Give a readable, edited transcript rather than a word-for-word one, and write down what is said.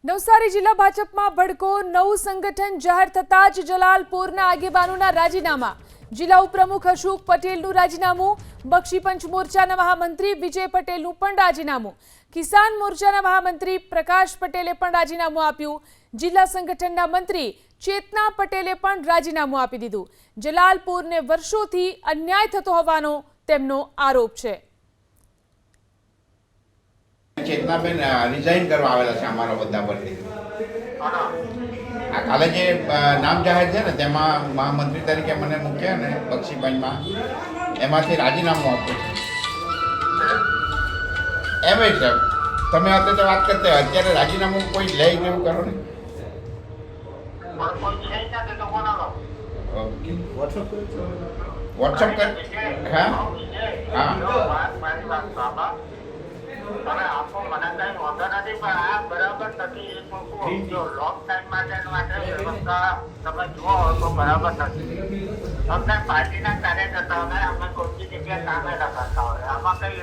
નવસારી જિલ્લા ભાજપમાં ભડકો નવું સંગઠન જાહેર થતા જ જલાલપુરના આગેવાનોના રાજીનામા, જિલ્લા ઉપપ્રમુખ અશોક પટેલનું રાજીનામું, બક્ષીપંચ મોરચાના મહામંત્રી વિજય પટેલનું પણ રાજીનામું, કિસાન મોરચાના મહામંત્રી પ્રકાશ પટેલે પણ રાજીનામું આપ્યું, જિલ્લા સંગઠનના મંત્રી ચેતના પટેલે પણ રાજીનામું આપી દીધું. જલાલપુરને વર્ષોથી અન્યાય થતો હોવાનો તેમનો આરોપ છે. ચેતનાબેન રિઝાઇન કરવા આવેલા છે અમારા બધા પરથી. આ કાલે જે નામ જાહેર છે ને તેમાં મહામંત્રી તરીકે મને મૂક્યા ને બક્ષીપંચમાં, એમાંથી રાજીનામું આપ્યું છે. એમ છે તમે અત્યારે વાત કરતા અત્યારે રાજીનામું કોઈ લે એવું કરો ને. વોટ્સઅપ કર. હા હા તમે આપો મને કઈ વાંધો નથી, પણ આ બરાબર નથી. એ મૂકવું જો લોંગ ટાઈમ માટે વ્યવસ્થા તમે જુઓ તો બરાબર નથી. તમને પાર્ટીના કાર્યકર્તાઓને અમે કોઈ જગ્યાએ કામે લગાડતા હોય, આમાં કઈ